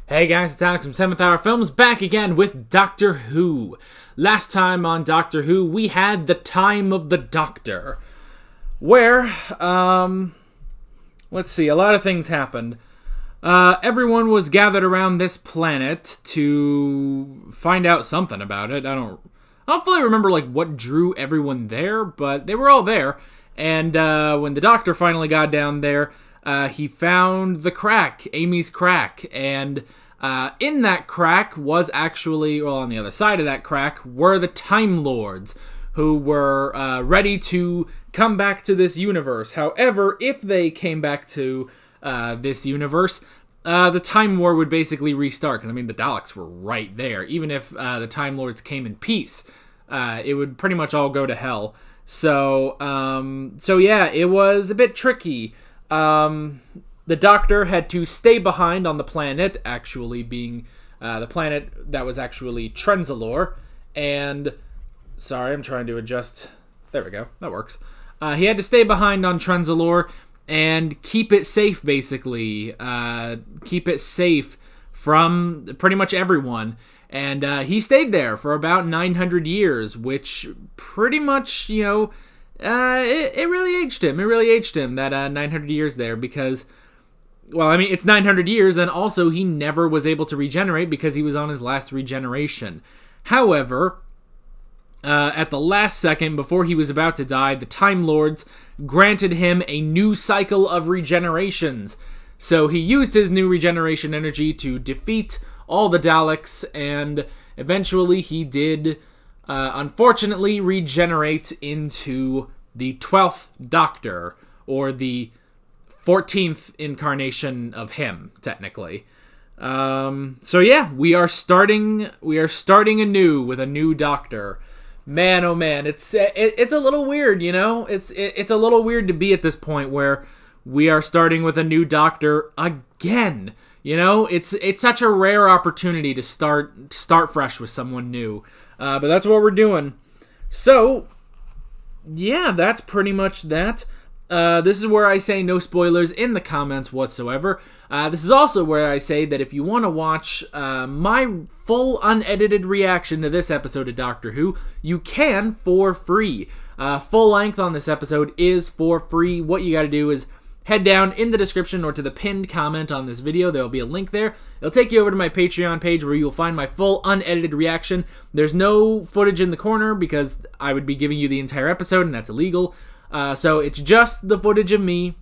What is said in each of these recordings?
Hey guys, it's Alex from 7th Hour Films, back again with Doctor Who. Last time on Doctor Who, we had the Time of the Doctor, where, let's see, a lot of things happened. Everyone was gathered around this planet to find out something about it. I don't fully remember, what drew everyone there, but they were all there. And, when the Doctor finally got down there, he found the crack, Amy's crack, and in that crack was actually, well, on the other side of that crack were the Time Lords, who were ready to come back to this universe. However, if they came back to this universe, the Time War would basically restart, because, I mean, the Daleks were right there. Even if the Time Lords came in peace, it would pretty much all go to hell. So yeah, it was a bit tricky. The Doctor had to stay behind on the planet, actually being the planet that was actually Trenzalore, and sorry, I'm trying to adjust. There we go, that works. He had to stay behind on Trenzalore and keep it safe, basically. Keep it safe from pretty much everyone. And he stayed there for about 900 years, which pretty much, you know, it really aged him. It really aged him, that 900 years there, because, well, I mean, it's 900 years, and also he never was able to regenerate because he was on his last regeneration. However, at the last second, before he was about to die, the Time Lords granted him a new cycle of regenerations. So he used his new regeneration energy to defeat all the Daleks, and eventually he did, unfortunately, regenerate into the 12th Doctor, or the 14th incarnation of him, technically. So yeah, we are starting anew with a new Doctor. Man, oh man, it's a little weird, you know? It's a little weird to be at this point where we are starting with a new Doctor again. You know, it's such a rare opportunity to start fresh with someone new. But that's what we're doing. So, yeah, that's pretty much that. This is where I say no spoilers in the comments whatsoever. This is also where I say that if you want to watch my full unedited reaction to this episode of Doctor Who, you can for free. Full length on this episode is for free. What you got to do is head down in the description or to the pinned comment on this video. There will be a link there. It'll take you over to my Patreon page where you'll find my full unedited reaction. There's no footage in the corner because I would be giving you the entire episode and that's illegal. So it's just the footage of me.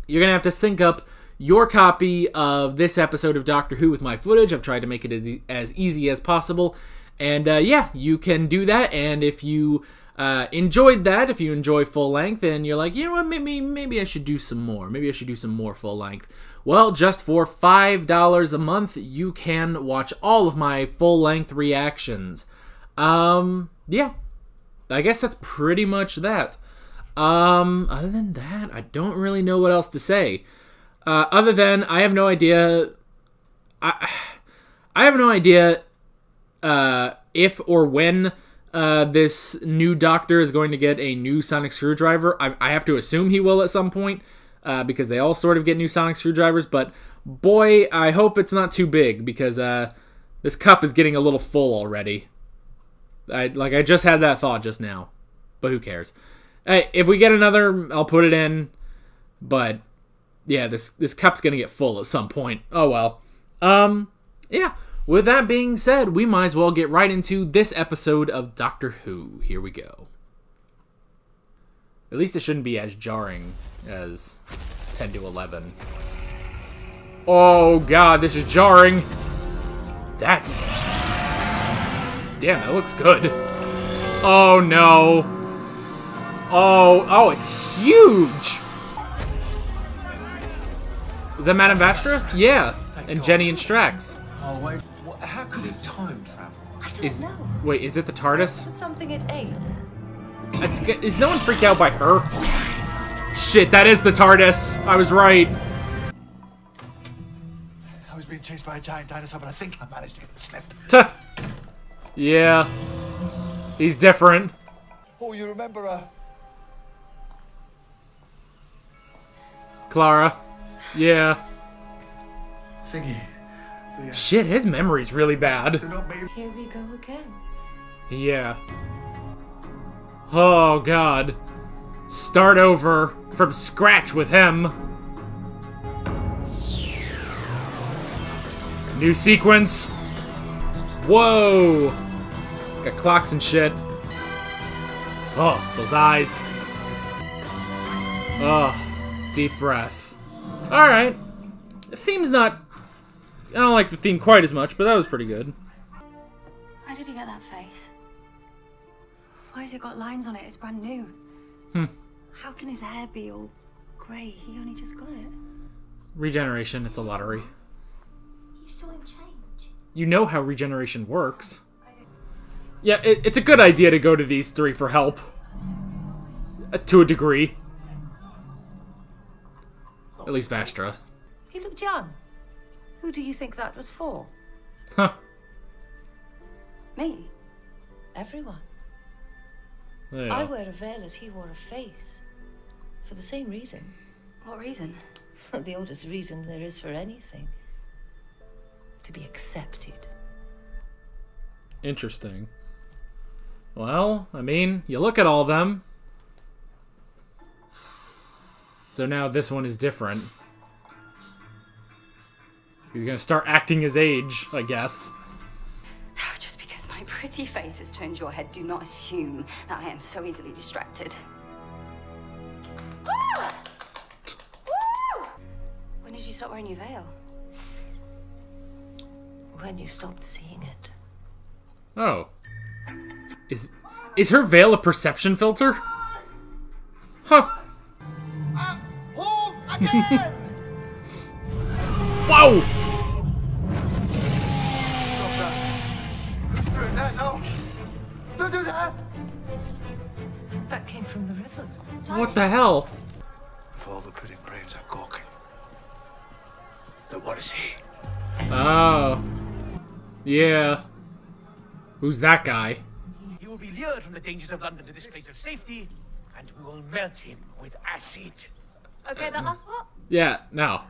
You're going to have to sync up your copy of this episode of Doctor Who with my footage. I've tried to make it as easy as possible. And yeah, you can do that. And if you enjoyed that, if you enjoy full length and you're like, you know what, maybe I should do some more. Maybe I should do some more full length. Well, just for $5 a month, you can watch all of my full length reactions. Yeah, I guess that's pretty much that. Other than that, I don't really know what else to say. Other than I have no idea. I have no idea if or when this new Doctor is going to get a new sonic screwdriver. I have to assume he will at some point, because they all sort of get new sonic screwdrivers, but boy, I hope it's not too big, because this cup is getting a little full already. I just had that thought just now, but who cares? Hey, if we get another, I'll put it in, but yeah, this cup's gonna get full at some point. Oh well. Yeah. With that being said, we might as well get right into this episode of Doctor Who. Here we go. At least it shouldn't be as jarring as 10 to 11. Oh god, this is jarring. Damn, that looks good. Oh no. Oh, it's huge. Is that Madame Vastra? Yeah, and Jenny and Strax. Oh wait. How could it time travel? I don't know. Wait, is it the TARDIS? It's something it ate. Is no one freaked out by her? Shit, that is the TARDIS. I was right. I was being chased by a giant dinosaur, but I think I managed to get the slip. Tuh. Yeah. He's different. Oh, you remember Clara. Yeah. Thingy. Shit, his memory's really bad. Here we go again. Yeah. Oh, God. Start over from scratch with him. New sequence. Whoa. Got clocks and shit. Oh, those eyes. Oh, deep breath. Alright. The theme's not... I don't like the theme quite as much, but that was pretty good. Where did he get that face? Why has it got lines on it? It's brand new. How can his hair be all grey? He only just got it. Regeneration, it's a lottery. You saw him change. You know how regeneration works. Yeah, it's a good idea to go to these three for help. To a degree. At least Vastra. He looked young. Who do you think that was for? Huh. Me. Everyone. Yeah. I wear a veil as he wore a face. For the same reason. What reason? The oldest reason there is for anything. To be accepted. Interesting. Well, I mean, you look at all of them. So now this one is different. He's gonna start acting his age, I guess. Just because my pretty face has turned your head, do not assume that I am so easily distracted. When did you stop wearing your veil? When you stopped seeing it. Oh. Is her veil a perception filter? Huh. Whoa! Who's doing that now? Don't do that! That came from the river. What the hell? If all the pudding brains are gawking, then what is he? Oh. Yeah. Who's that guy? He will be lured from the dangers of London to this place of safety, and we will melt him with acid. Okay, that last part? Yeah, no.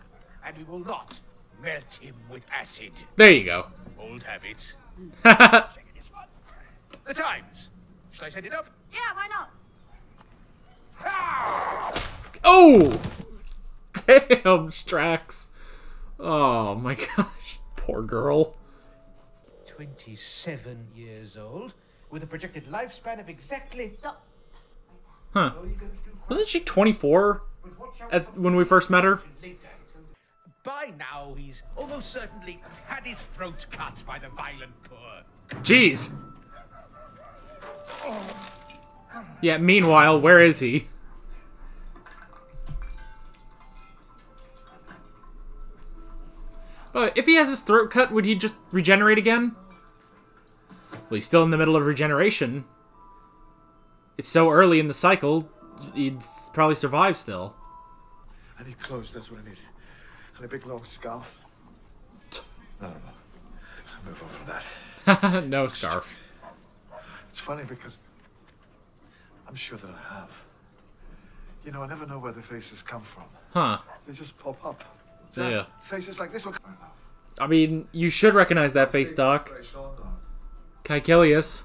And we will not melt him with acid. There you go. Old habits. The Times. Shall I send it up? Yeah, why not? Oh! Damn, Strax. Oh my gosh. Poor girl. 27 years old, with a projected lifespan of exactly... Stop. Huh. Wasn't she 24 when we first met her? By now, he's almost certainly had his throat cut by the violent poor. Jeez. Yeah, meanwhile, where is he? But if he has his throat cut, would he just regenerate again? Well, he's still in the middle of regeneration. It's so early in the cycle, he'd probably survive still. I need clothes, that's what I need. And a big long scarf. No. I'll move on from that. No scarf. It's funny because I'm sure that I have. You know, I never know where the faces come from. Huh. They just pop up. Yeah. Faces like this will come. I mean, you should recognize that face, Doc. Caecilius.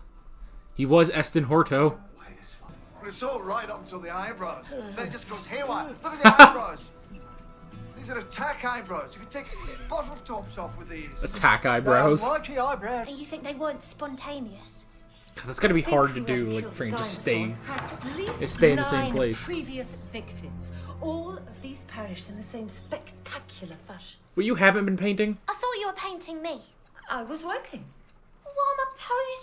He was Eston Horto. But it's all right up until the eyebrows. Then it just goes haywire. Look at the eyebrows. These are attack eyebrows. You can take bottle tops off with these. Attack eyebrows. Marchy eyebrows. And you think they weren't spontaneous? God, that's gotta be hard to do, like, for him to stay in the same place. Previous victims. All of these perished in the same spectacular fashion. Well, you haven't been painting? I thought you were painting me. I was working. Why am I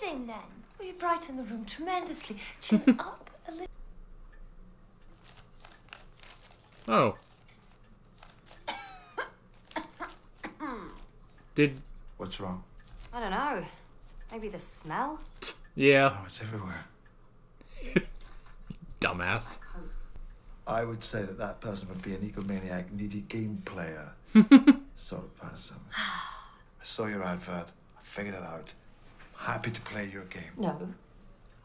posing then? Well, you brighten the room tremendously. Chin up a little. Oh. Did... What's wrong? I don't know. Maybe the smell? Yeah. Oh, it's everywhere. Dumbass. I would say that that person would be an egomaniac, needy game player sort of person. I saw your advert. I figured it out. Happy to play your game. No.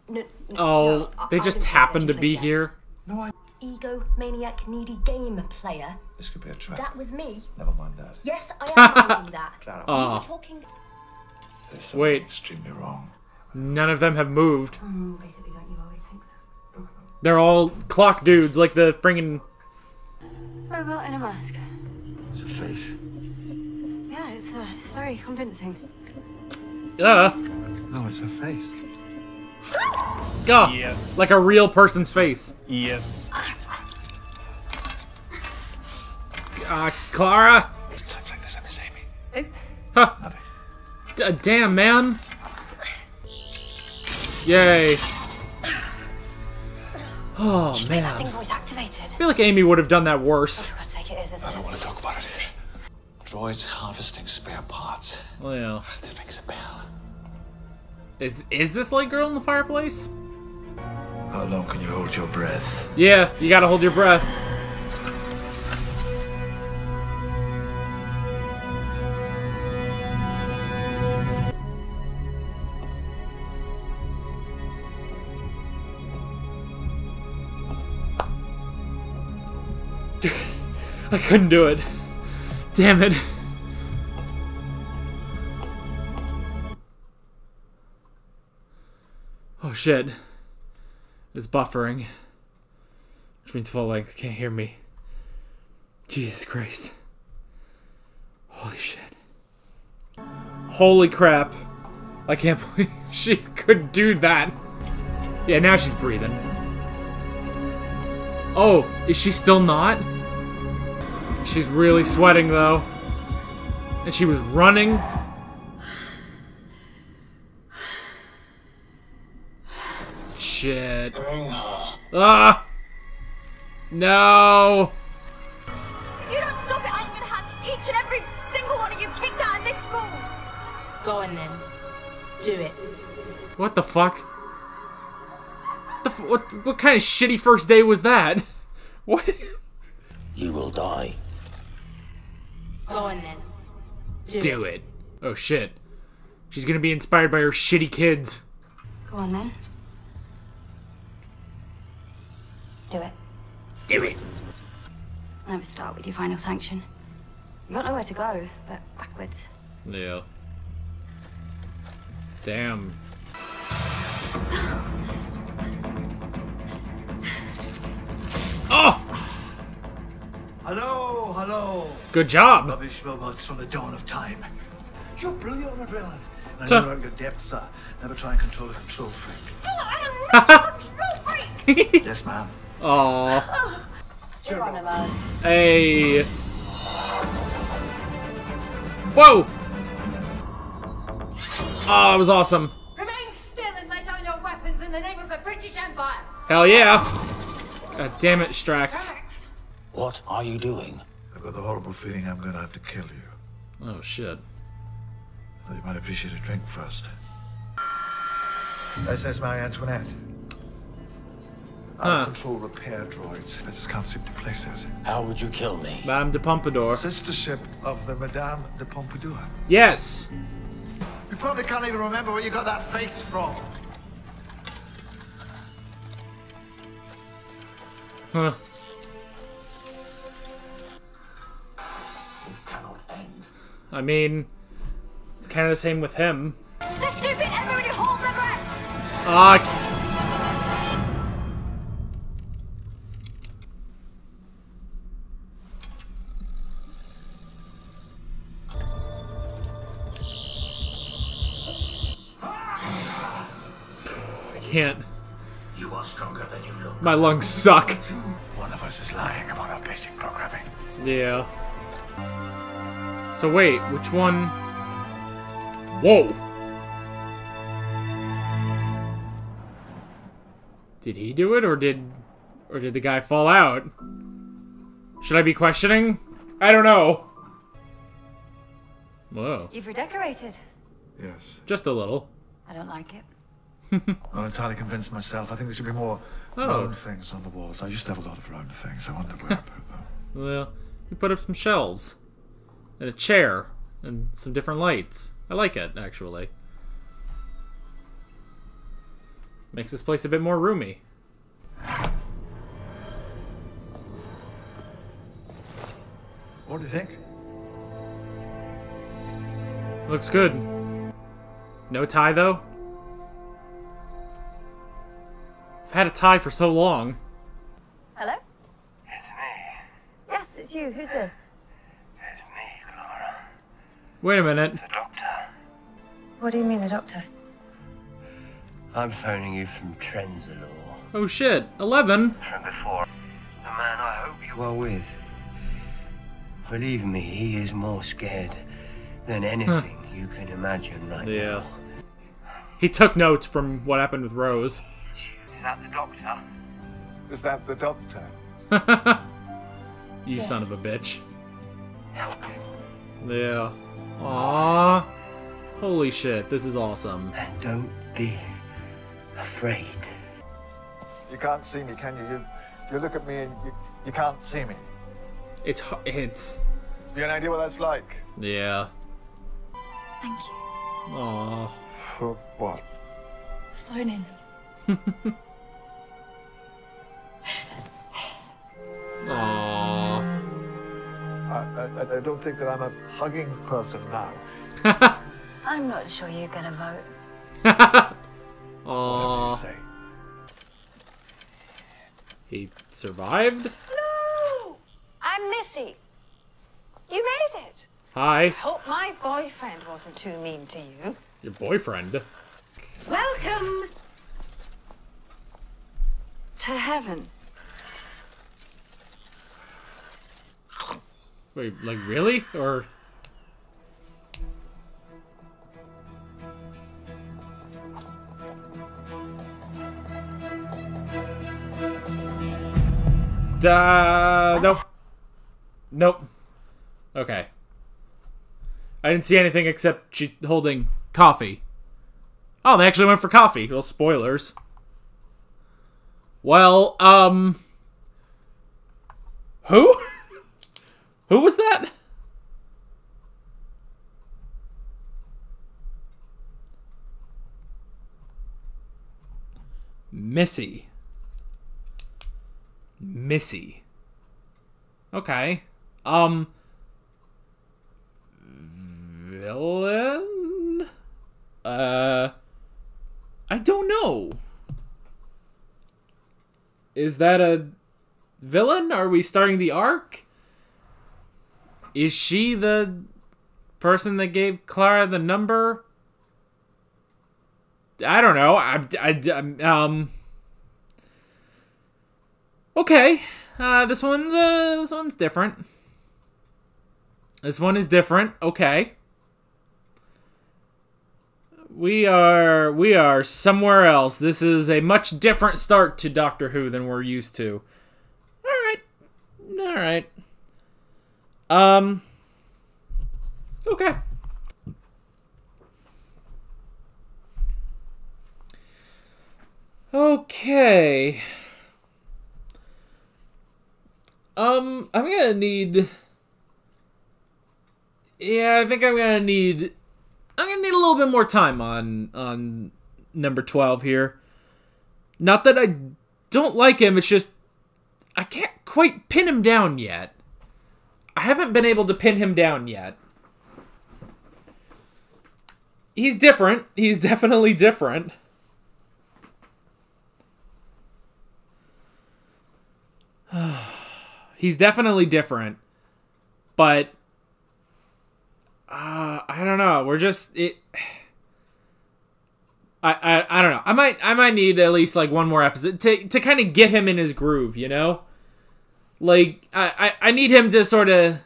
No. Oh, No, they I just didn't happened to say be yet. here? No, egomaniac, needy game player. This could be a trap. That was me. Never mind that. Yes, I am minding that. Clara, You were talking... there's something Wait. extremely wrong. None of them have moved. Basically, don't you always think that? Look at them. They're all clock dudes, like the friggin'... Robot in a mask. It's a face. Yeah, it's very convincing. No, it's a face. Gah! Like a real person's face. Yes. Clara? It's times like this I miss Amy. Huh. Nothing. Damn, man. Yay. Oh, That man. thing was activated. I feel like Amy would have done that worse. For God's sake, it is, isn't I it? don't want to talk about it. Droids harvesting spare parts. Well, yeah. That rings a bell. Is this like Girl in the Fireplace? How long can you hold your breath? Yeah, you gotta hold your breath. I couldn't do it. Damn it. Oh shit. It's buffering. Which means full length can't hear me. Jesus Christ. Holy shit. Holy crap. I can't believe she could do that. Yeah, now she's breathing. Oh, is she still not? She's really sweating though. And she was running. Shit. Ah! No! If you don't stop it, I'm gonna have each and every single one of you kicked out of this school. Go on then. Do it. What the fuck? What kind of shitty first day was that? What? You will die. Go on then. Do it. Oh shit. She's gonna be inspired by her shitty kids. Go on then. Do it. Do it. Never start with your final sanction. You got nowhere to go, but backwards. Yeah. Damn. Oh! Hello, hello. Good job. Rubbish robots from the dawn of time. You're brilliant on adrenaline. I Sir. know you're at your depth, sir. Never try and control a control freak. Yes, ma'am. Aww. You're on a man. Hey. Whoa! Oh, that was awesome. Remain still and lay down your weapons in the name of the British Empire. Hell yeah. God damn it, Strax. What are you doing? I've got the horrible feeling I'm going to have to kill you. Oh, shit. I thought you might appreciate a drink first. SS Marie Antoinette. Out of control repair droids. I just can't seem to place it. How would you kill me? Madame de Pompadour. Sister ship of the Madame de Pompadour. Yes. You probably can't even remember where you got that face from. Huh. It cannot end. I mean, it's kind of the same with him. The stupid everybody hold their breath. Ah. I can't. You are stronger than you look. My lungs suck. One of us is lying about our basic programming. Yeah. So wait, which one? Whoa! Did he do it, or did the guy fall out? Should I be questioning? I don't know. Whoa. You've redecorated. Yes. Just a little. I don't like it. I'm not entirely convinced myself. I think there should be more Oh. round things on the walls. I used to have a lot of round things. I wonder where I put them. Well, you put up some shelves. And a chair. And some different lights. I like it, actually. Makes this place a bit more roomy. What do you think? Looks good. No tie, though? I've had a tie for so long. Hello? It's me. Yes, it's you. Who's this? It's me, Clara. Wait a minute. The doctor. What do you mean, the doctor? I'm phoning you from Trenzalore. Oh shit, 11. From before. The man I hope you are with. Believe me, he is more scared than anything you can imagine right Yeah. now. He took notes from what happened with Rose. Is that the doctor? Is that the doctor? You son of a bitch. Help him. Yeah. Aww. Holy shit, this is awesome. And don't be afraid. You can't see me, can you? You look at me and you can't see me. It's... Do you have an idea what that's like? Yeah. Thank you. Aww. For what? Phoning. Aww. I don't think that I'm a hugging person now. I'm not sure you're gonna vote. What Aww. do you say? He survived? No! I'm Missy. You made it. Hi. Hope my boyfriend wasn't too mean to you. Your boyfriend? Welcome to heaven. Wait, like really? Or... Nope. Nope. Okay. I didn't see anything except she holding coffee. Oh, they actually went for coffee. Well, spoilers. Well, who? Who was that? Missy. Missy. Okay. Villain? I don't know. Is that a villain? Are we starting the arc? Is she the person that gave Clara the number? I don't know. Okay. This one's different. This one is different. Okay. We are somewhere else. This is a much different start to Doctor Who than we're used to. All right. Okay. Okay. I'm gonna need... Yeah, I think I'm gonna need a little bit more time on number 12 here. Not that I don't like him, it's just I can't quite pin him down yet. I haven't been able to pin him down yet. He's different. He's definitely different. He's definitely different. But I don't know. We're just I don't know. I might need at least like one more episode to kind of get him in his groove, you know? Like I need him to sort of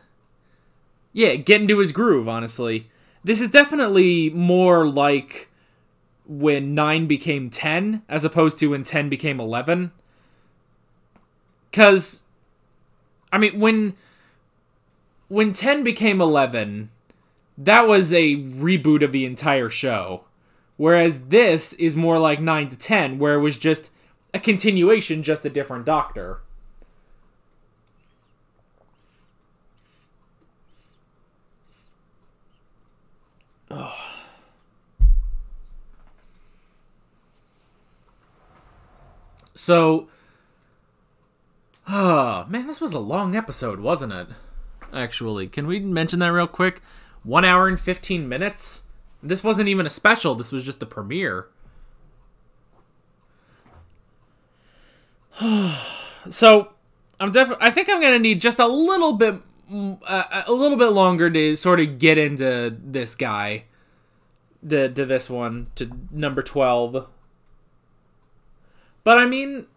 get into his groove, honestly. This is definitely more like when 9 became 10 as opposed to when 10 became 11. Cuz I mean when 10 became 11, that was a reboot of the entire show. Whereas this is more like 9 to 10, where it was just a continuation, just a different Doctor. Ugh. So, man, this was a long episode, wasn't it? actually. Can we mention that real quick? 1 hour and 15 minutes? This wasn't even a special. This was just the premiere. So, I think I'm gonna need just a little bit longer to sort of get into this guy, to this one, to number 12. But I mean,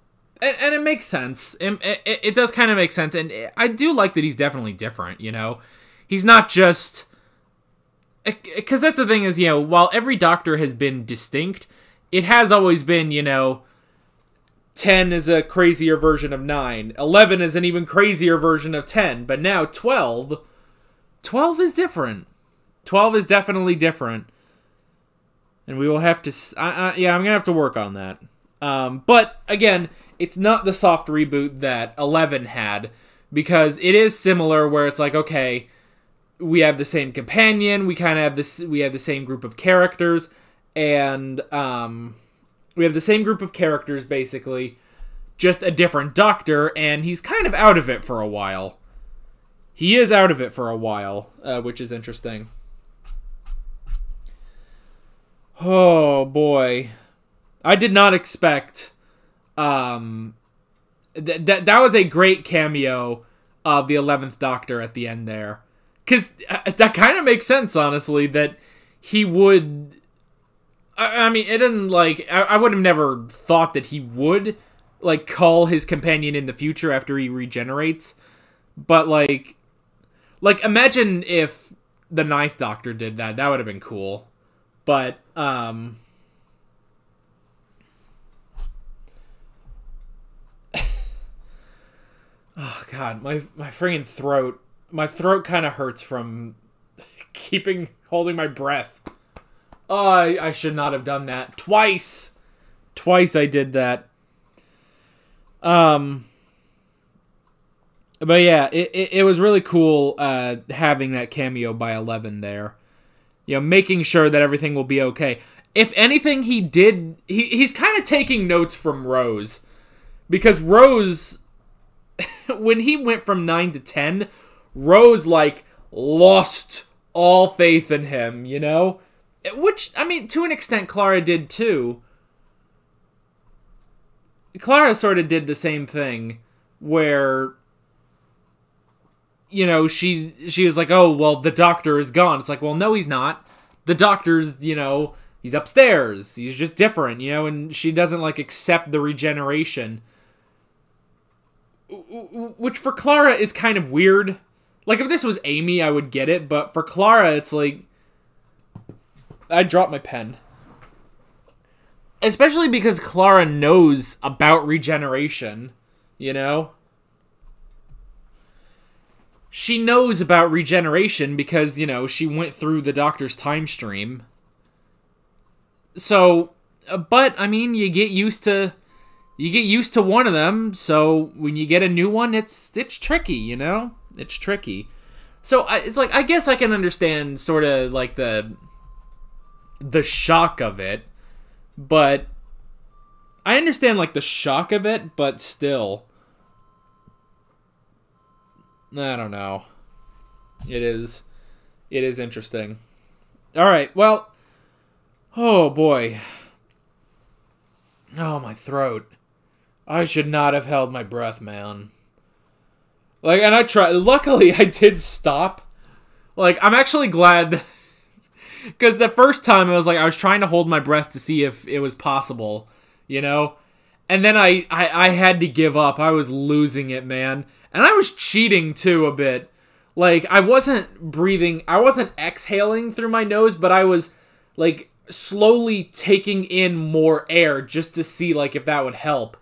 and it makes sense. It does kind of make sense, and I do like that he's definitely different. You know, he's not just, because that's the thing is, you know, while every Doctor has been distinct, it has always been, you know, 10 is a crazier version of 9. 11 is an even crazier version of 10. But now 12 is different. 12 is definitely different. And we will have to... yeah, I'm going to have to work on that. But, again, it's not the soft reboot that 11 had. Because it is similar where it's like, okay, we have the same companion. We kind of have this... We have the same group of characters. And, we have the same group of characters, basically, just a different Doctor, and he's kind of out of it for a while. He is out of it for a while, which is interesting. Oh, boy. I did not expect... that was a great cameo of the 11th Doctor at the end there. Because that kind of makes sense, honestly, that he would... I mean, it didn't, like... I would have never thought that he would, like, call his companion in the future after he regenerates. But, like, imagine if the 9th Doctor did that. That would have been cool. But, oh, God, my friggin' throat. My throat kind of hurts from holding my breath. Oh, I should not have done that. Twice I did that. But yeah, it was really cool having that cameo by 11 there. You know, making sure that everything will be okay. If anything, he's kind of taking notes from Rose. Because Rose, when he went from 9 to 10, Rose, like, lost all faith in him, you know? Which, I mean, to an extent, Clara did too. Clara sort of did the same thing, where, you know, she was like, oh, well, the Doctor is gone. It's like, well, no, he's not. The Doctor's, you know, he's upstairs. He's just different, you know, and she doesn't, like, accept the regeneration. Which for Clara is kind of weird. Like, if this was Amy, I would get it, but for Clara, it's like... I dropped my pen. Especially because Clara knows about regeneration, you know? She knows about regeneration because, you know, she went through the Doctor's time stream. So, but, I mean, you get used to one of them, so when you get a new one, it's tricky, you know? It's tricky. So, it's like, I guess I can understand sort of, like, the shock of it, but I understand, like, the shock of it, but still, I don't know. It is interesting. All right, well, oh boy, oh, my throat. I should not have held my breath, man. Like, and I tried. Luckily, I did stop. Like, I'm actually glad. Because the first time I was trying to hold my breath to see if it was possible, you know? And then I had to give up. I was losing it, man. And I was cheating, too, a bit. Like, I wasn't breathing, I wasn't exhaling through my nose, but I was, like, slowly taking in more air just to see, like, if that would help.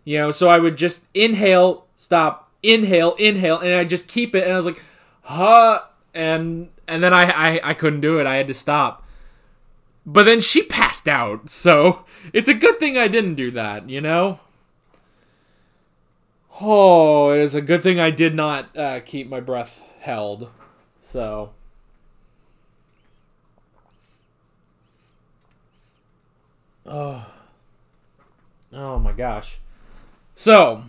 You know, so I would just inhale, stop, inhale, and I'd just keep it, and I was like, huh, and then I couldn't do it. I had to stop. But then she passed out, so it's a good thing I didn't do that, you know? Oh, it is a good thing I did not keep my breath held. So. Oh my gosh. So.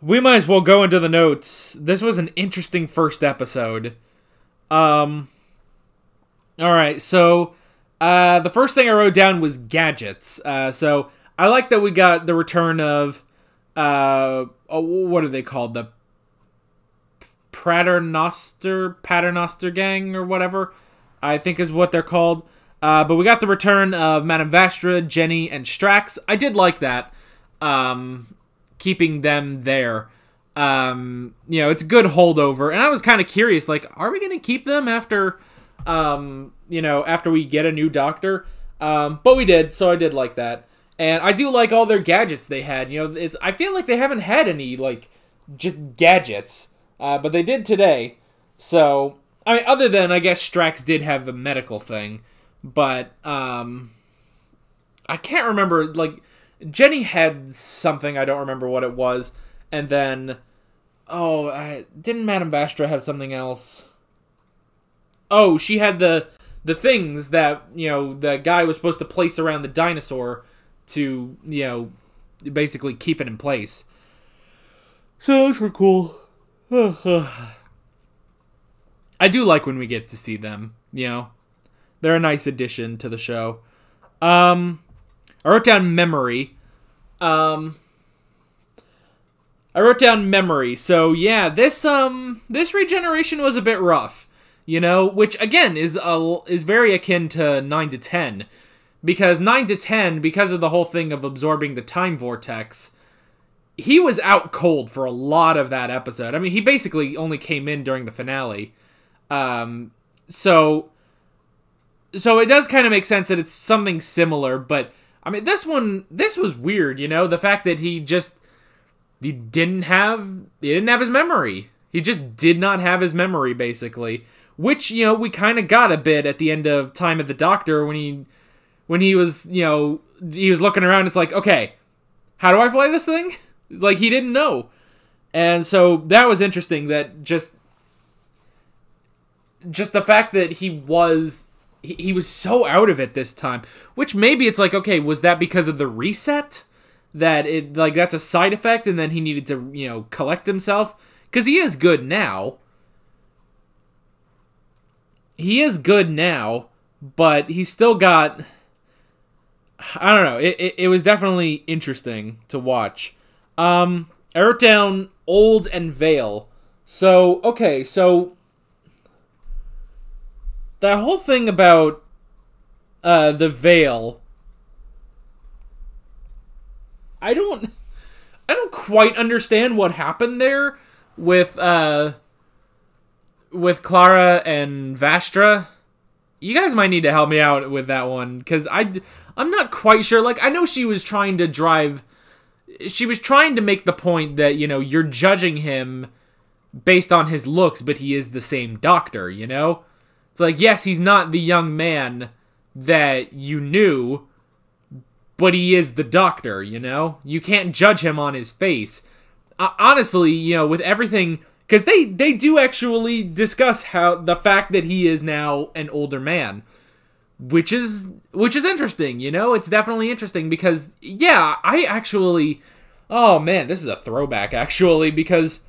we might as well go into the notes. This was an interesting first episode. Alright, so the first thing I wrote down was gadgets. So I like that we got the return of, what are they called? The Paternoster gang or whatever, I think is what they're called. But we got the return of Madame Vastra, Jenny, and Strax. I did like that. Keeping them there. It's a good holdover. And I was kind of curious, like, are we going to keep them after, after we get a new doctor? But we did, so I did like that. And I do like all their gadgets they had. I feel like they haven't had any, like, just gadgets. But they did today. So, I mean, other than, I guess, Strax did have a medical thing. But, I can't remember, like, Jenny had something, I don't remember what it was. And then, didn't Madame Vastra have something else? Oh, she had the things that, the guy was supposed to place around the dinosaur to, basically keep it in place. So those were cool. I do like when we get to see them, They're a nice addition to the show. I wrote down memory. So yeah, this regeneration was a bit rough, which again is very akin to 9 to 10, because 9 to 10, because of the whole thing of absorbing the time vortex, he was out cold for a lot of that episode. I mean, he basically only came in during the finale. So it does kind of make sense that it's something similar, but I mean, this was weird, the fact that he didn't have his memory. He just did not have his memory, basically, which, we kind of got a bit at the end of Time of the Doctor when he was, he was looking around. It's like, okay, how do I fly this thing? Like, he didn't know. And so that was interesting, that just the fact that he was so out of it this time, which maybe it's like, okay, was that because of the reset? That it, like, that's a side effect, and then he needed to, collect himself? Because he is good now. But he's still got, I don't know, it was definitely interesting to watch. I wrote down old and Vale. So, okay, so that whole thing about the Vale, I don't quite understand what happened there with Clara and Vastra. You guys might need to help me out with that one, because I'm not quite sure. Like, I know she was trying to make the point that, you're judging him based on his looks, but he is the same doctor, It's like, yes, he's not the young man that you knew, but he is the doctor, You can't judge him on his face. Honestly, with everything, because they do actually discuss how the fact that he is now an older man, which is interesting, It's definitely interesting because, yeah, oh man, this is a throwback, actually, because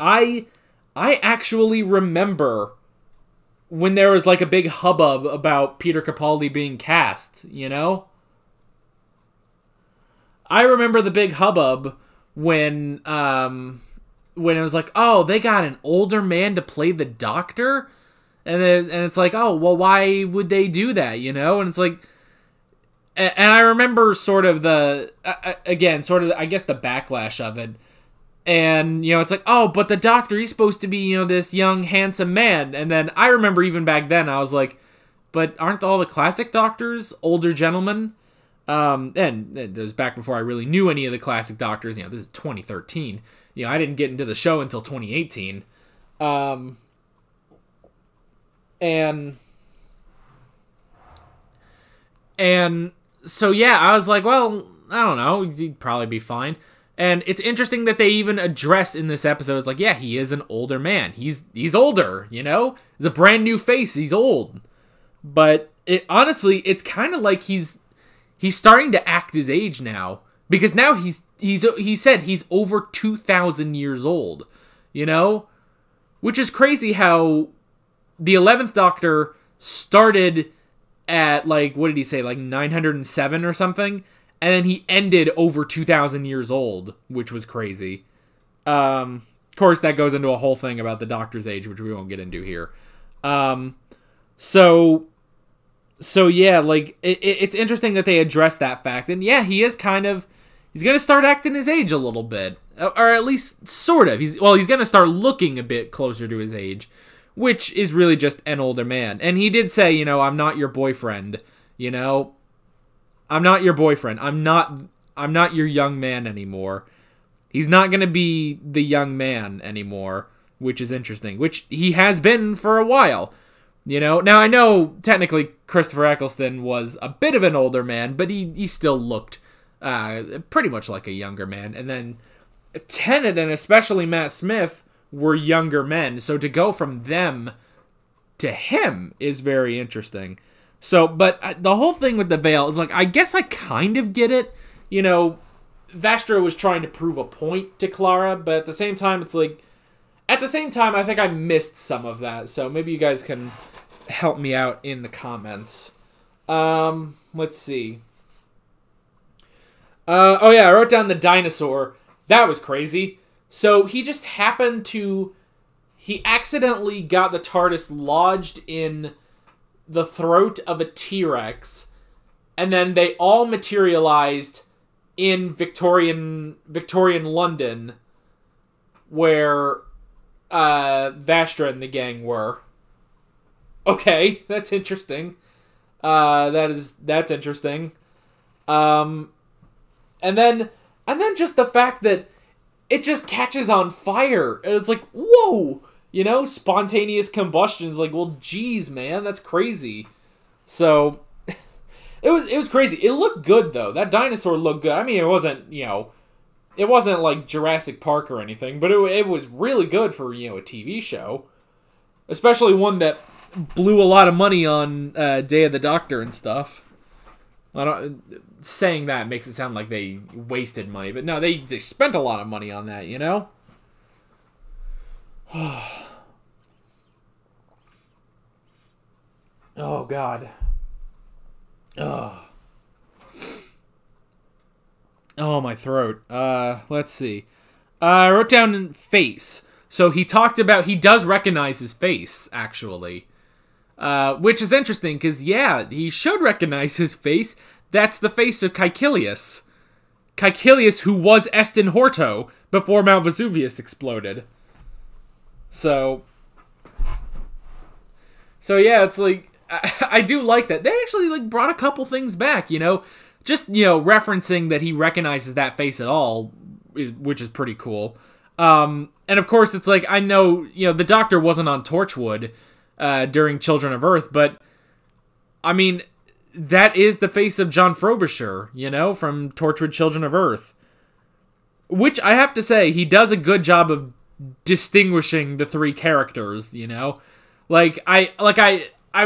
I actually remember when there was, like, a big hubbub about Peter Capaldi being cast, I remember the big hubbub when it was like, oh, they got an older man to play the Doctor? And it's like, oh, well, why would they do that, And it's like, and I remember sort of I guess the backlash of it. And, it's like, oh, but the Doctor, he's supposed to be, this young, handsome man. And then I remember even back then, I was like, but aren't all the classic Doctors older gentlemen? And it was back before I really knew any of the classic Doctors. This is 2013. I didn't get into the show until 2018. And so, yeah, I was like, well, I don't know. He'd probably be fine. And it's interesting that they even address in this episode, it's like, yeah, he is an older man. He's older, He's a brand new face. He's old. But honestly, it's kind of like he's starting to act his age now. Because now he's he said he's over 2,000 years old, you know? Which is crazy how the 11th Doctor started at, like, what did he say, like 907 or something? And then he ended over 2,000 years old, which was crazy. Of course, that goes into a whole thing about the Doctor's age, which we won't get into here. So yeah, like, it's interesting that they address that fact. And yeah, he is kind of, he's going to start acting his age a little bit. Or at least, sort of. He's going to start looking a bit closer to his age, which is really just an older man. And he did say, you know, I'm not your boyfriend, you know? I'm not your boyfriend. I'm not your young man anymore. He's not going to be the young man anymore, which is interesting, which he has been for a while. You know, now I know technically Christopher Eccleston was a bit of an older man, but he still looked pretty much like a younger man. And then Tennant and especially Matt Smith were younger men, so to go from them to him is very interesting. So, but the whole thing with the veil is like, I guess I kind of get it. You know, Vastra was trying to prove a point to Clara, but at the same time, it's like, at the same time, I think I missed some of that. So maybe you guys can help me out in the comments. Let's see. Oh yeah, I wrote down the dinosaur. That was crazy. So he just happened to, he accidentally got the TARDIS lodged in the throat of a T-Rex, and then they all materialized in Victorian London, where Vastra and the gang were. Okay, that's interesting. That's interesting. And then just the fact that it just catches on fire, and it's like, whoa, you know, spontaneous combustion is like, well, geez, man, that's crazy. So it was crazy. It looked good though. That dinosaur looked good. I mean, it wasn't, you know, it wasn't like Jurassic Park or anything, but it was really good for, you know, a TV show, especially one that blew a lot of money on Day of the Doctor and stuff. Saying that makes it sound like they wasted money, but no, they spent a lot of money on that, you know? Oh, God. Oh, my throat. Let's see. I wrote down face. So he talked about, he does recognize his face, actually. Which is interesting, because, yeah, he should recognize his face. That's the face of Caecilius. Caecilius, who was Eston Horto before Mount Vesuvius exploded. So yeah, it's like, I do like that. They actually, like, brought a couple things back, you know? Just, you know, referencing that he recognizes that face at all, which is pretty cool. And of course, it's like, I know, you know, the Doctor wasn't on Torchwood during Children of Earth, but, I mean, that is the face of John Frobisher, you know, from Torchwood Children of Earth. Which, I have to say, he does a good job of distinguishing the three characters, you know? Like, I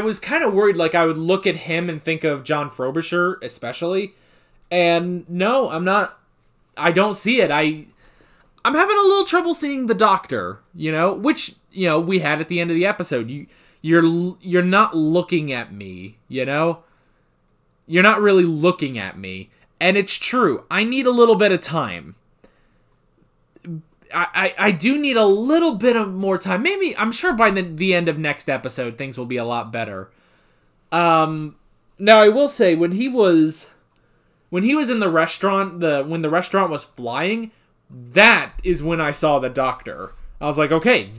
was kind of worried, like, I would look at him and think of John Frobisher, especially. And, no, I'm not. I don't see it. I'm having a little trouble seeing the Doctor, you know? Which, you know, we had at the end of the episode. You're not looking at me, you know? You're not really looking at me. And it's true. I need a little bit of time. I do need a little bit of more time. Maybe, I'm sure by the end of next episode, things will be a lot better. Now, I will say, when he was in the restaurant, when the restaurant was flying, that is when I saw the Doctor. I was like, okay,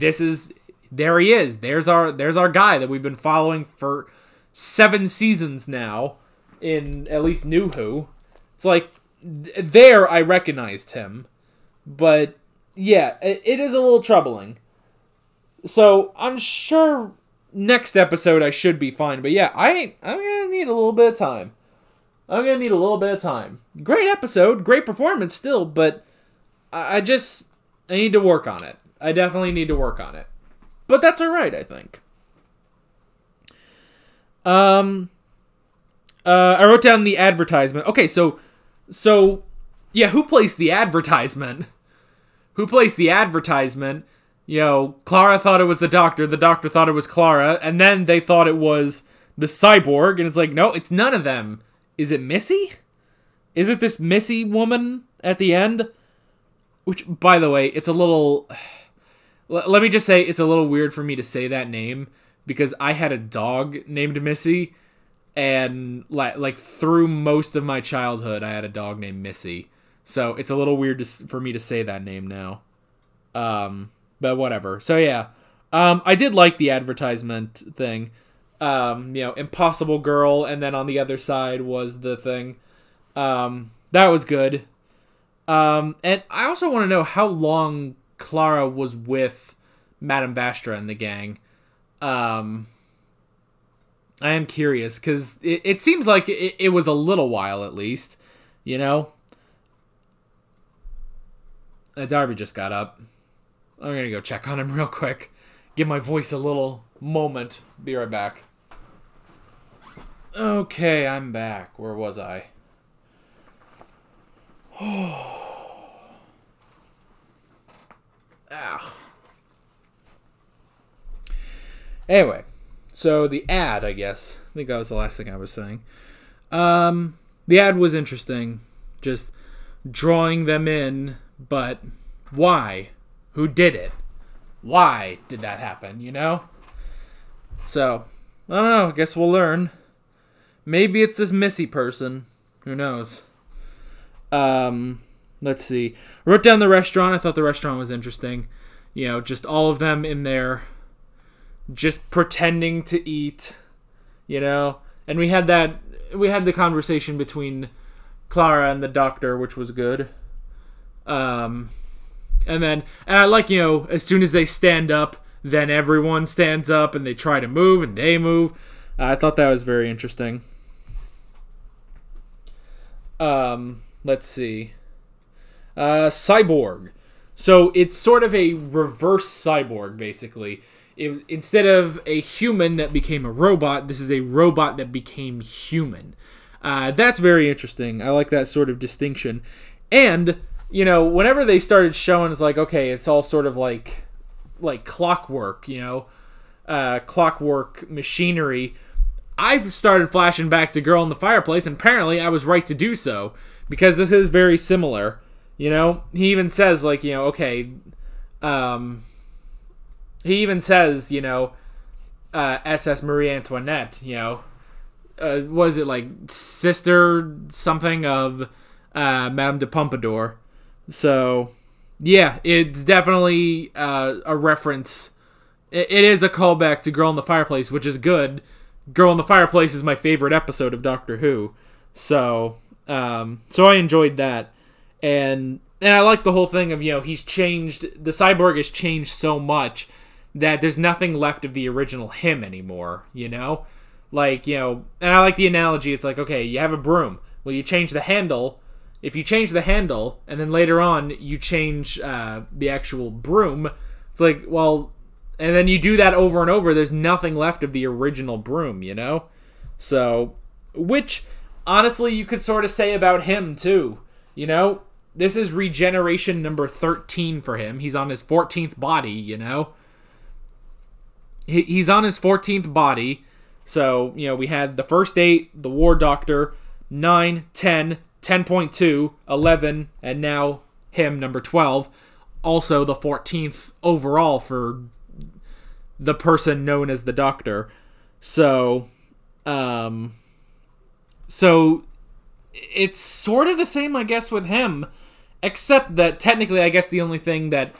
there he is. There's our guy that we've been following for 7 seasons now. In at least New Who. It's like, there I recognized him. But, yeah, it is a little troubling. So, I'm sure next episode I should be fine. But yeah, I'm going to need a little bit of time. Great episode, great performance still, but I need to work on it. I definitely need to work on it. But that's alright, I think. I wrote down the advertisement. Okay, so Yeah, who placed the advertisement? Who placed the advertisement? You know, Clara thought it was the doctor thought it was Clara, and then they thought it was the cyborg, and it's like, no, it's none of them. Is it Missy? Is it this Missy woman at the end? Which, by the way, it's a little... Let me just say, it's a little weird for me to say that name, because I had a dog named Missy, and like through most of my childhood, I had a dog named Missy. So it's a little weird for me to say that name now. But whatever. So yeah, I did like the advertisement thing. You know, Impossible Girl, and then on the other side was the thing. That was good. And I also want to know how long Clara was with Madame Vastra and the gang. I am curious, because it seems like it was a little while at least, you know? Darby just got up. I'm going to go check on him real quick. Give my voice a little moment. Be right back. Okay, I'm back. Where was I? Ow. Anyway, so the ad, I guess. I think that was the last thing I was saying. The ad was interesting. Just drawing them in, but why? Who did it? Why did that happen, you know? So, I don't know. I guess we'll learn. Maybe it's this Missy person. Who knows? Let's see. I wrote down the restaurant. I thought the restaurant was interesting. You know, just all of them in there just pretending to eat, you know? And we had the conversation between Clara and the doctor, which was good. And I like, you know, as soon as they stand up, then everyone stands up and they try to move and they move. I thought that was very interesting. Let's see. Cyborg. So it's sort of a reverse cyborg, basically. Instead of a human that became a robot, this is a robot that became human. That's very interesting. I like that sort of distinction. And, you know, whenever they started showing, it's like, okay, it's all sort of like clockwork, you know, clockwork machinery. I've started flashing back to Girl in the Fireplace, and apparently I was right to do so, because this is very similar, you know? He even says, like, you know, okay, he even says, you know, SS Marie Antoinette, you know, was it like sister something of Madame de Pompadour? So, yeah, it's definitely a reference. It is a callback to Girl in the Fireplace, which is good. Girl in the Fireplace is my favorite episode of Doctor Who. So I enjoyed that. And I like the whole thing of, you know, he's changed, the cyborg has changed so much that there's nothing left of the original him anymore, you know? Like, you know, and I like the analogy, it's like, okay, you have a broom. Well, you change the handle. If you change the handle, and then later on you change the actual broom, it's like, well, and then you do that over and over, there's nothing left of the original broom, you know? So, which, honestly, you could sort of say about him, too. You know? This is regeneration number 13 for him. He's on his 14th body, you know? He's on his 14th body. So, you know, we had the first 8, the War Doctor, 9, 10, 10.2, 11, and now him, number 12. Also the 14th overall for the person known as the Doctor. So it's sort of the same, I guess, with him, except that technically, I guess the only thing that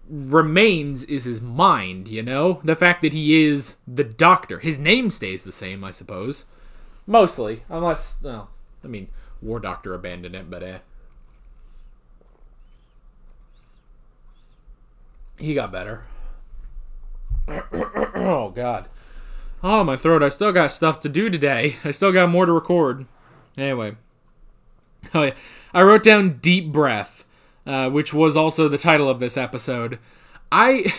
remains is his mind, you know? The fact that he is the Doctor. His name stays the same, I suppose. Mostly. Unless, well, I mean, War Doctor abandoned it, but he got better. Oh, God. Oh, my throat. I still got stuff to do today. I still got more to record. Anyway. Oh, yeah. I wrote down Deep Breath, which was also the title of this episode. I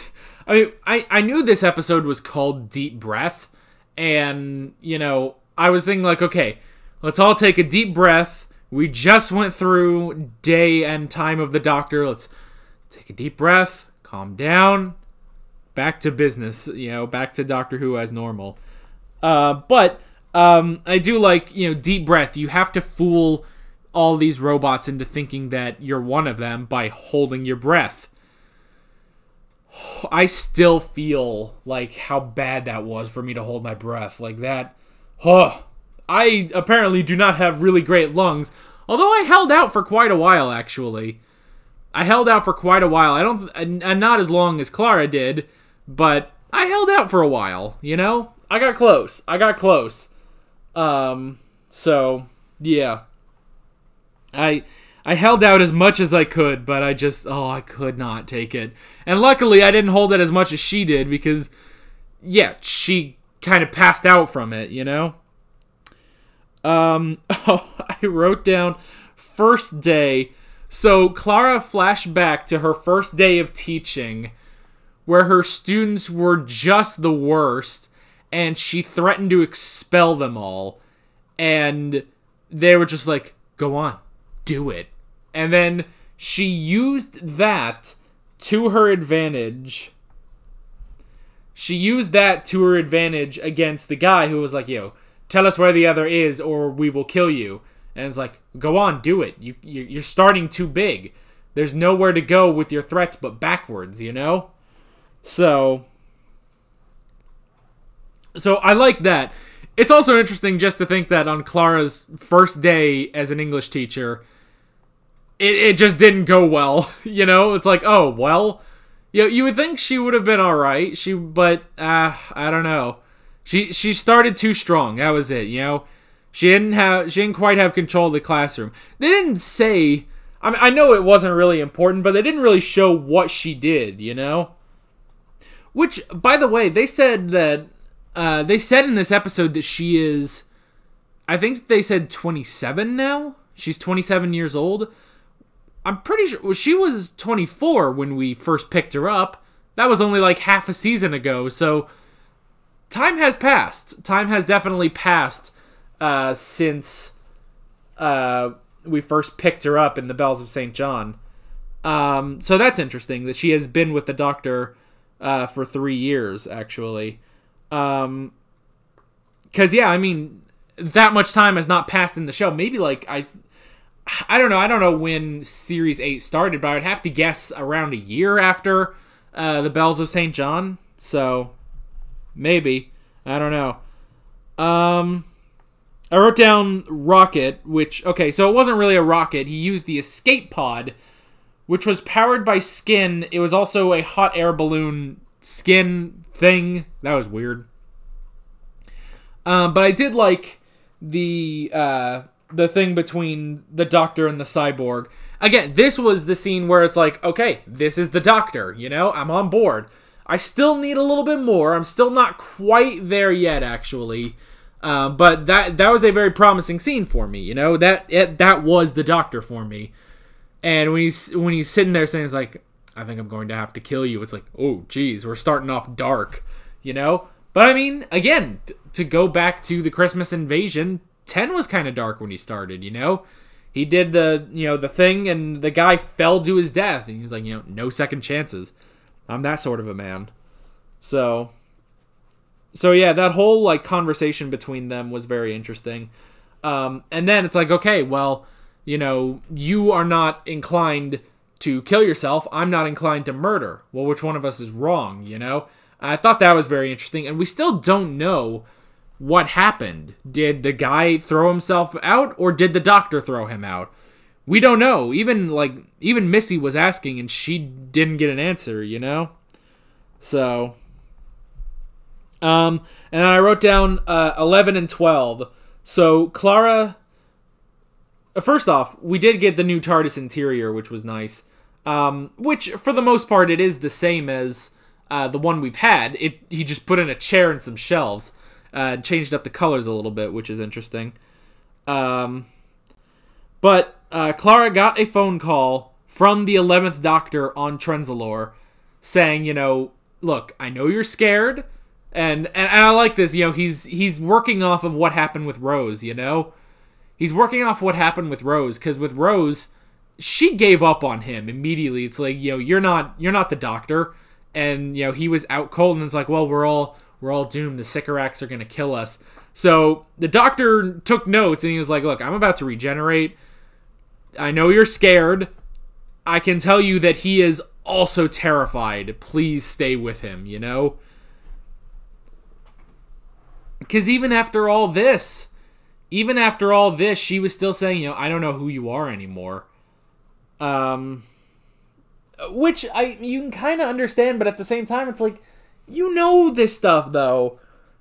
knew this episode was called Deep Breath, and, you know, I was thinking, like, okay, let's all take a deep breath, We just went through day and time of the Doctor. Let's take a deep breath, calm down, back to business, back to Doctor Who as normal. But I do like, deep breath. You have to fool all these robots into thinking that you're one of them by holding your breath. I still feel like how bad that was for me to hold my breath like that. I apparently do not have really great lungs, although I held out for quite a while, actually. I held out for quite a while. And not as long as Clara did, but I held out for a while, I got close. So, yeah. I held out as much as I could, but I could not take it. And luckily, I didn't hold it as much as she did, because, yeah, she kind of passed out from it, I wrote down first day. So Clara flashed back to her first day of teaching, where her students were just the worst, and she threatened to expel them all. And they were just like, go on, do it. And then she used that to her advantage. She used that to her advantage against the guy who was like, tell us where the other is or we will kill you. And it's like, go on, do it. You're starting too big. There's nowhere to go with your threats but backwards, So I like that. It's also interesting just to think that on Clara's first day as an English teacher, it just didn't go well. It's like, oh, well, you would think she would have been all right. But I don't know. She started too strong. That was it. She didn't quite have control of the classroom. They didn't say. I know it wasn't really important, but they didn't really show what she did. Which, by the way, they said that. They said in this episode that she is. I think they said 27 now. She's 27 years old. I'm pretty sure she was 24 when we first picked her up. That was only like half a season ago, so time has passed. Time has definitely passed since we first picked her up in the Bells of St. John. So that's interesting that she has been with the Doctor for 3 years, actually. Because, that much time has not passed in the show. Maybe, I don't know. I don't know when Series 8 started, but I'd have to guess around a year after the Bells of St. John. So, maybe. I don't know. I wrote down rocket, which... Okay, so it wasn't really a rocket. He used the escape pod, which was powered by skin. It was also a hot air balloon skin thing. That was weird. But I did like the thing between the Doctor and the cyborg. Again, this was the scene where it's like, okay, this is the Doctor, I'm on board. I still need a little bit more. I'm still not quite there yet, actually. But that was a very promising scene for me, that was the Doctor for me. And when he's sitting there saying, it's like, I think I'm going to have to kill you, it's like, oh, geez, we're starting off dark, But again, to go back to the Christmas Invasion, 10 was kind of dark when he started, He did the thing, and the guy fell to his death, and he's like, no second chances. I'm that sort of a man. So yeah, that whole conversation between them was very interesting. And then it's like, okay, well, you are not inclined to kill yourself. I'm not inclined to murder. Well, which one of us is wrong, I thought that was very interesting, and we still don't know what happened. Did the guy throw himself out, or did the Doctor throw him out? We don't know. Even Missy was asking, and she didn't get an answer, So, and then I wrote down 11 and 12. So Clara. First off, we did get the new TARDIS interior, which was nice. Which, for the most part, it is the same as the one we've had. He just put in a chair and some shelves. Changed up the colors a little bit, which is interesting. But Clara got a phone call from the 11th Doctor on Trenzalore saying, look, I know you're scared, and I like this, he's working off of what happened with Rose, he's working off what happened with Rose, because with Rose, she gave up on him immediately. It's like, you know, you're not the doctor, and you know, he was out cold, and it's like, well, we're all doomed. The Sycorax are gonna kill us. So the doctor took notes, and he was like, look, I'm about to regenerate. I know you're scared. I can tell you that he is also terrified. Please stay with him, you know? Because even after all this, she was still saying, you know, I don't know who you are anymore. Which you can kind of understand, but at the same time, it's like, you know this stuff, though.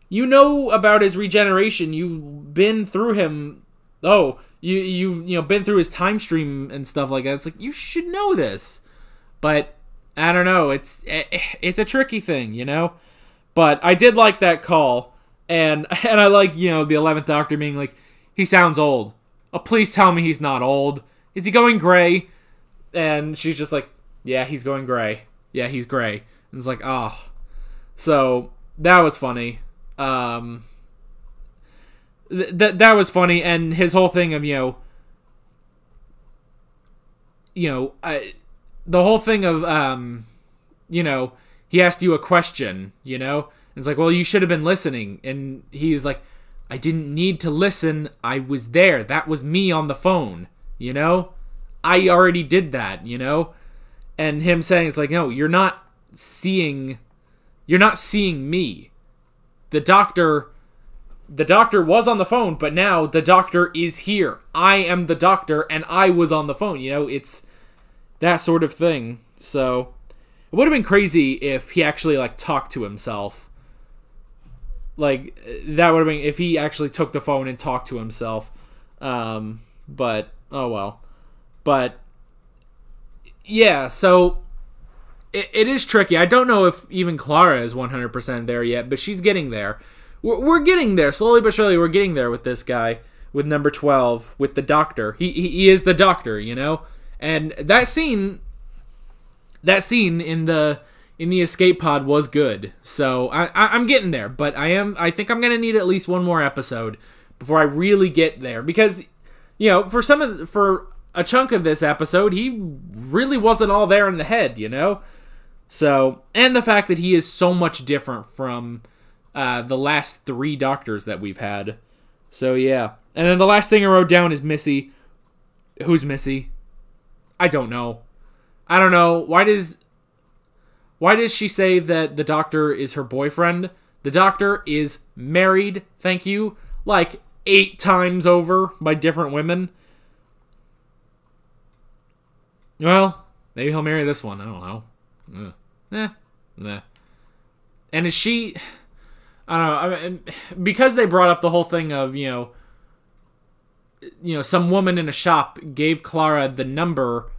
You know about his regeneration. You've been through him. Oh, you've been through his time stream and stuff like that. It's like, you should know this. But I don't know. It's a tricky thing, you know. But I did like that call, and I like, you know, the 11th Doctor being like, he sounds old. Oh, please tell me he's not old. Is he going gray? And she's just like, yeah, he's going gray. Yeah, he's gray. And it's like, oh. So that was funny. That was funny, and his whole thing of, the whole thing of, he asked you a question, you know? And it's like, well, you should have been listening. And he's like, I didn't need to listen. I was there. That was me on the phone, you know? I already did that, you know? And him saying, it's like, no, you're not seeing me. The doctor was on the phone, but now the doctor is here. I am the doctor, and I was on the phone. You know, it's that sort of thing. So it would have been crazy if he actually, like, talked to himself. Like, that would have been if he actually took the phone and talked to himself. But, oh well. But, yeah, so it is tricky. I don't know if even Clara is 100% there yet, but she's getting there. We're getting there. Slowly but surely, we're getting there with this guy, with number 12, with the doctor. He is the doctor, you know? And that scene in the escape pod was good. So I'm getting there, but I think I'm going to need at least one more episode before I really get there. Because, you know, for a chunk of this episode, he really wasn't all there in the head, you know? So, and the fact that he is so much different from the last 3 doctors that we've had. So, yeah. And then the last thing I wrote down is Missy. Who's Missy? I don't know. Why does she say that the doctor is her boyfriend? The doctor is married, thank you, like 8 times over by different women. Well, maybe he'll marry this one. I don't know. Nah. And is she... I don't know. I mean, because they brought up the whole thing of, you know, some woman in a shop gave Clara the number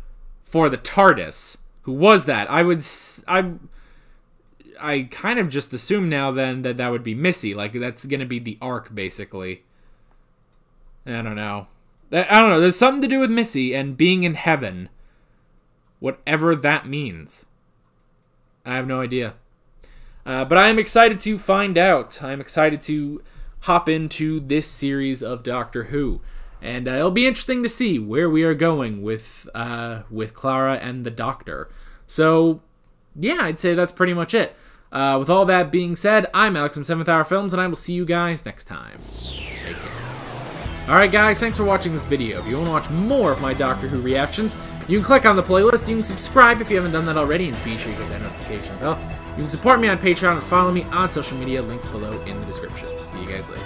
for the TARDIS. Who was that? I kind of just assume now then that would be Missy. Like, that's going to be the Ark, basically. I don't know. There's something to do with Missy and being in heaven. Whatever that means. I have no idea. But I am excited to find out. I'm excited to hop into this series of Doctor Who. And it'll be interesting to see where we are going with Clara and the Doctor. So, yeah, I'd say that's pretty much it. With all that being said, I'm Alex from 7th Hour Films, and I will see you guys next time. Take care. Alright guys, thanks for watching this video. If you want to watch more of my Doctor Who reactions, you can click on the playlist, you can subscribe if you haven't done that already, and be sure you hit that notification bell. You can support me on Patreon and follow me on social media, links below in the description. See you guys later.